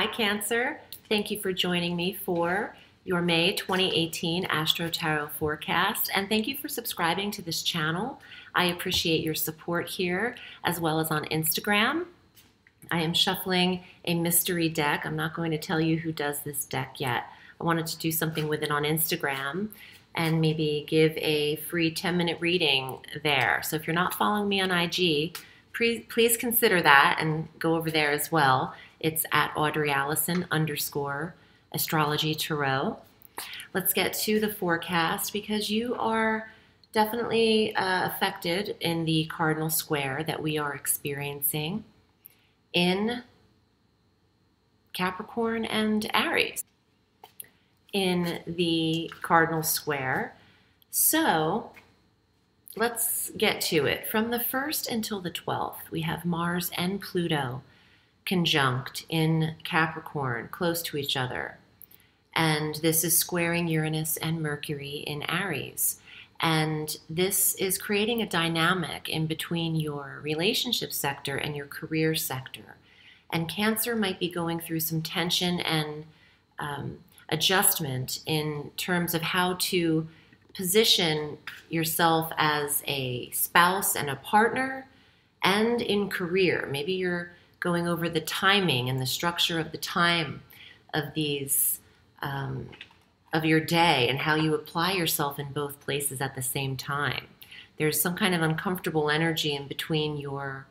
Hi Cancer, thank you for joining me for your May 2018 Astro Tarot forecast, and thank you for subscribing to this channel. I appreciate your support here as well as on Instagram. I am shuffling a mystery deck. I'm not going to tell you who does this deck yet. I wanted to do something with it on Instagram and maybe give a free 10-minute reading there. So if you're not following me on IG, please consider that and go over there as well. It's at Audrey Alison _ Astrology Tarot. Let's get to the forecast because you are definitely affected in the cardinal square that we are experiencing in Capricorn and Aries in the cardinal square. So let's get to it. From the 1st until the 12th, we have Mars and Pluto conjunct in Capricorn, close to each other. And this is squaring Uranus and Mercury in Aries. And this is creating a dynamic in between your relationship sector and your career sector. And Cancer might be going through some tension and adjustment in terms of how to position yourself as a spouse and a partner and in career. Maybe you're going over the timing and the structure of the time of these of your day and how you apply yourself in both places at the same time. There's some kind of uncomfortable energy in between your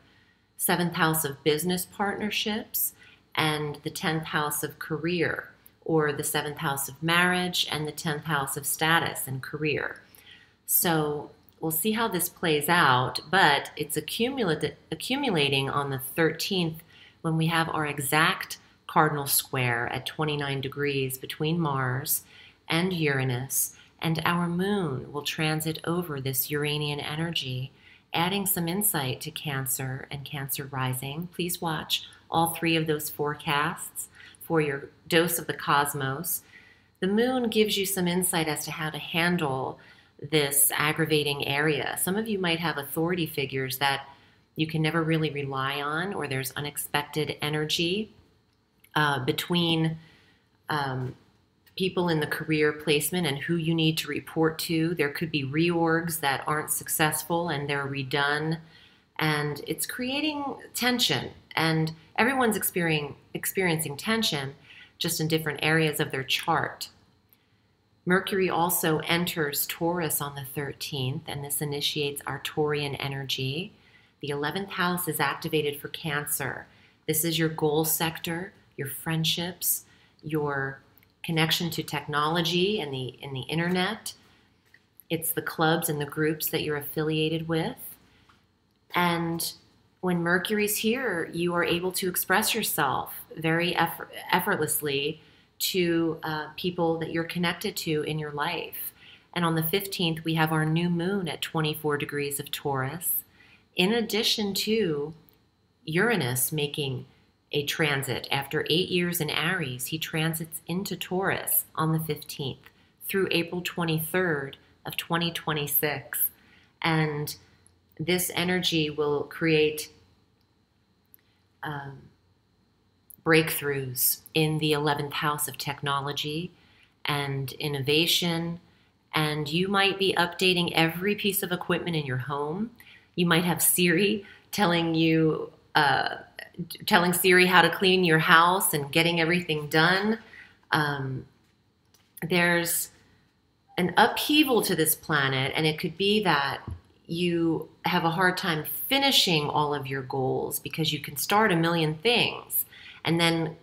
7th house of business partnerships and the 10th house of career, or the 7th house of marriage and the 10th house of status and career. So we'll see how this plays out, but it's accumulating on the 13th when we have our exact cardinal square at 29 degrees between Mars and Uranus, and our moon will transit over this Uranian energy, adding some insight to Cancer and Cancer rising. Please watch all 3 of those forecasts for your dose of the cosmos. The moon gives you some insight as to how to handle this aggravating area. Some of you might have authority figures that you can never really rely on, or there's unexpected energy between people in the career placement and who you need to report to. There could be reorgs that aren't successful and they're redone, and it's creating tension, and everyone's experiencing tension just in different areas of their chart. Mercury also enters Taurus on the 13th, and this initiates our Taurian energy. The 11th house is activated for Cancer. This is your goal sector, your friendships, your connection to technology and the internet. It's the clubs and the groups that you're affiliated with. And when Mercury's here, you are able to express yourself very effortlessly to people that you're connected to in your life. And on the 15th, we have our new moon at 24 degrees of Taurus, in addition to Uranus making a transit. After 8 years in Aries, he transits into Taurus on the 15th through April 23rd of 2026. And this energy will create breakthroughs in the 11th house of technology and innovation. And you might be updating every piece of equipment in your home. You might have Siri telling you, telling Siri how to clean your house and getting everything done. There's an upheaval to this planet, and it could be that you have a hard time finishing all of your goals because you can start a million things and then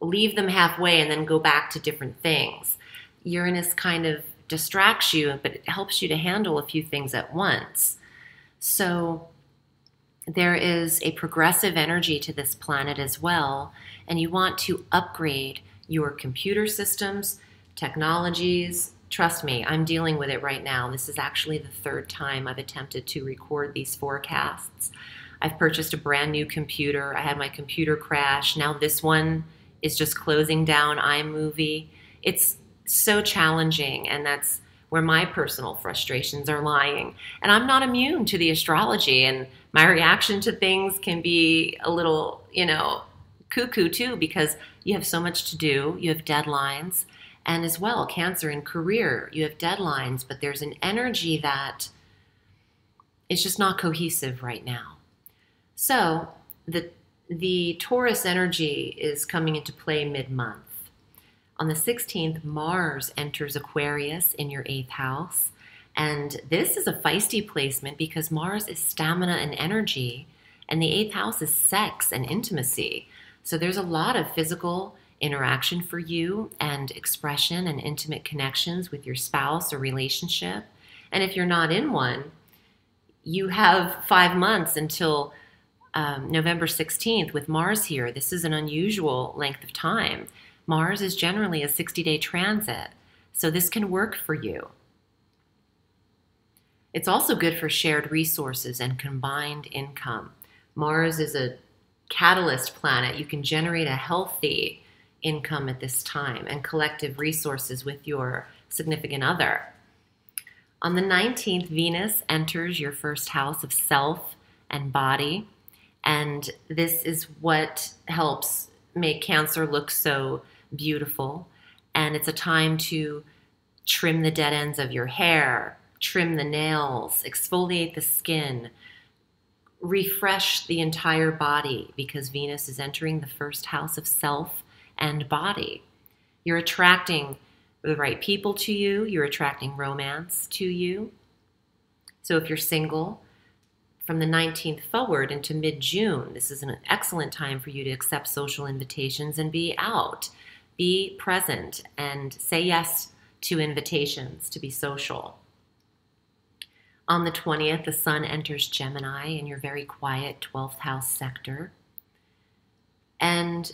leave them halfway and then go back to different things. Uranus kind of distracts you, but it helps you to handle a few things at once. So there is a progressive energy to this planet as well, and you want to upgrade your computer systems, technologies. Trust me, I'm dealing with it right now. This is actually the 3rd time I've attempted to record these forecasts. I've purchased a brand new computer. I had my computer crash. Now this one is just closing down iMovie. It's so challenging, and that's where my personal frustrations are lying. And I'm not immune to the astrology, and my reaction to things can be a little, cuckoo too, because you have so much to do, you have deadlines, and as well, Cancer, in career, you have deadlines, but there's an energy that is just not cohesive right now. So the Taurus energy is coming into play mid-month. On the 16th, Mars enters Aquarius in your 8th house. And this is a feisty placement because Mars is stamina and energy, and the 8th house is sex and intimacy. So there's a lot of physical interaction for you and expression and intimate connections with your spouse or relationship. And if you're not in one, you have 5 months until November 16th with Mars here. This is an unusual length of time. Mars is generally a 60-day transit, so this can work for you. It's also good for shared resources and combined income. Mars is a catalyst planet. You can generate a healthy income at this time and collective resources with your significant other. On the 19th, Venus enters your first house of self and body, and this is what helps make Cancer look so beautiful. And it's a time to trim the dead ends of your hair, trim the nails, exfoliate the skin, refresh the entire body, because Venus is entering the first house of self and body. You're attracting the right people to you. You're attracting romance to you. So if you're single, from the 19th forward into mid-June, this is an excellent time for you to accept social invitations and be out. Be present and say yes to invitations to be social. On the 20th, the Sun enters Gemini in your very quiet 12th house sector. And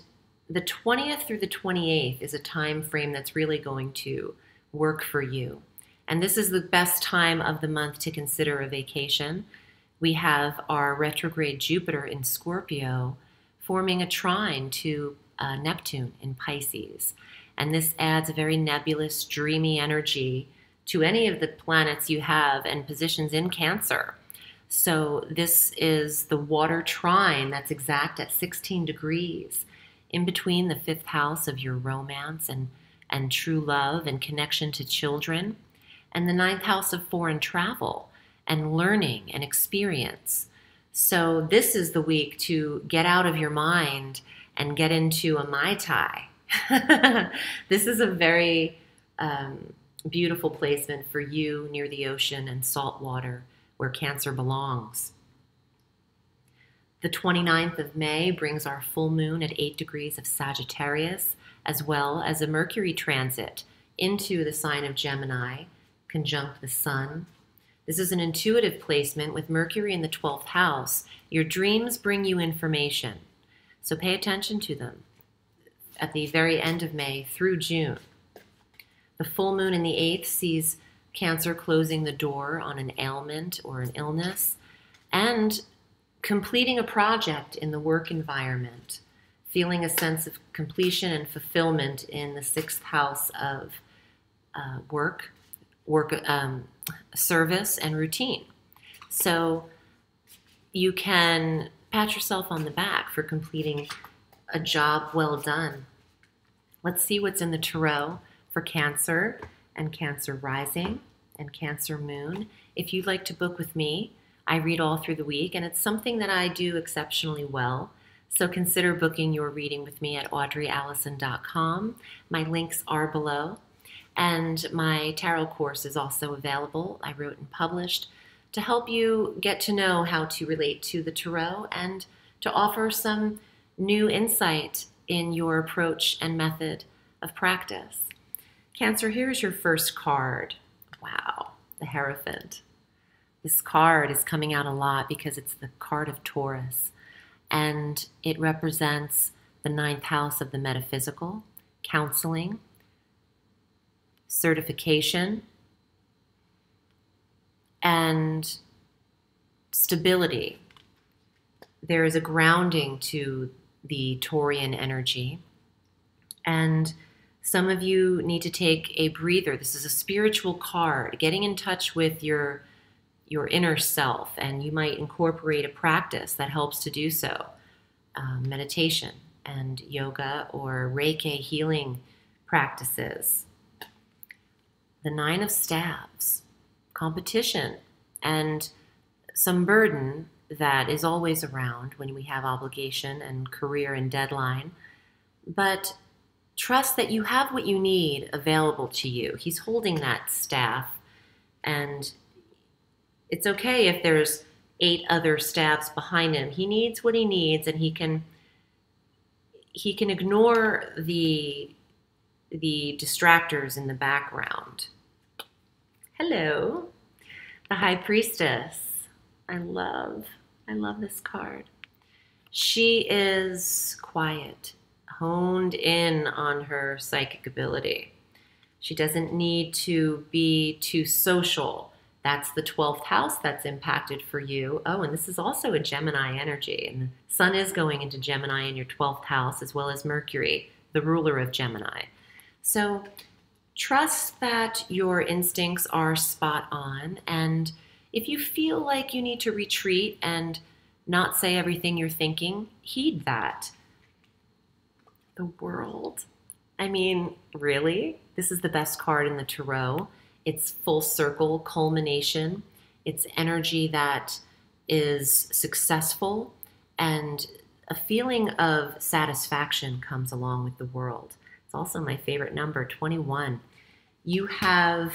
the 20th through the 28th is a time frame that's really going to work for you. And this is the best time of the month to consider a vacation. We have our retrograde Jupiter in Scorpio forming a trine to Neptune in Pisces. And this adds a very nebulous, dreamy energy to any of the planets you have and positions in Cancer. So this is the water trine that's exact at 16 degrees in between the 5th house of your romance and true love and connection to children, and the 9th house of foreign travel and learning and experience. So this is the week to get out of your mind and get into a Mai Tai. This is a very beautiful placement for you near the ocean and salt water where Cancer belongs. The 29th of May brings our full moon at 8 degrees of Sagittarius, as well as a Mercury transit into the sign of Gemini, conjunct the Sun. This is an intuitive placement with Mercury in the 12th house. Your dreams bring you information, so pay attention to them at the very end of May through June. The full moon in the 8th sees Cancer closing the door on an ailment or an illness and completing a project in the work environment, feeling a sense of completion and fulfillment in the 6th house of work, service, and routine. So you can pat yourself on the back for completing a job well done. Let's see what's in the tarot for Cancer and Cancer rising and Cancer moon. If you'd like to book with me, I read all through the week, and it's something that I do exceptionally well. So consider booking your reading with me at audreyalison.com. My links are below. And my tarot course is also available. I wrote and published to help you get to know how to relate to the tarot and to offer some new insight in your approach and method of practice. Cancer, here's your first card. Wow, the Hierophant. This card is coming out a lot because it's the card of Taurus, and it represents the 9th house of the metaphysical, counseling, certification, and stability. There is a grounding to the Taurian energy, and some of you need to take a breather. This is a spiritual card, getting in touch with your inner self, and you might incorporate a practice that helps to do so, meditation and yoga or Reiki healing practices. The Nine of Staves, competition, and some burden that is always around when we have obligation and career and deadline. But trust that you have what you need available to you. He's holding that staff, and it's okay if there's 8 other staffs behind him. He needs what he needs, and he can ignore the distractors in the background. Hello, the High Priestess. I love this card. She is quiet, honed in on her psychic ability. She doesn't need to be too social. That's the 12th house that's impacted for you. Oh, and this is also a Gemini energy. And the sun is going into Gemini in your 12th house, as well as Mercury, the ruler of Gemini. So trust that your instincts are spot on. And if you feel like you need to retreat and not say everything you're thinking, heed that. The World. I mean, really? This is the best card in the Tarot. It's full circle, culmination. It's energy that is successful, and a feeling of satisfaction comes along with the World. It's also my favorite number, 21. You have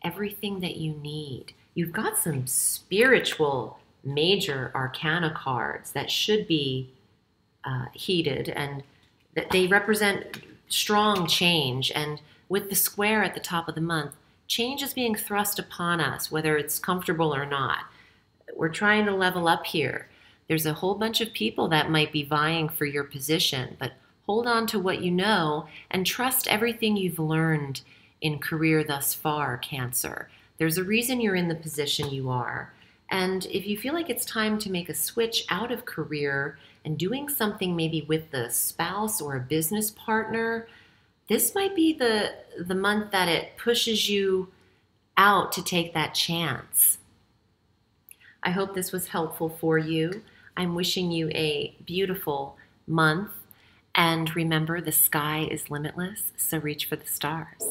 everything that you need. You've got some spiritual major arcana cards that should be heated, and that they represent strong change. And with the square at the top of the month, change is being thrust upon us, whether it's comfortable or not. We're trying to level up here. There's a whole bunch of people that might be vying for your position, but hold on to what you know and trust everything you've learned in career thus far, Cancer. There's a reason you're in the position you are. And if you feel like it's time to make a switch out of career and doing something maybe with the spouse or a business partner, this might be the month that it pushes you out to take that chance. I hope this was helpful for you. I'm wishing you a beautiful month. And remember, the sky is limitless, so reach for the stars.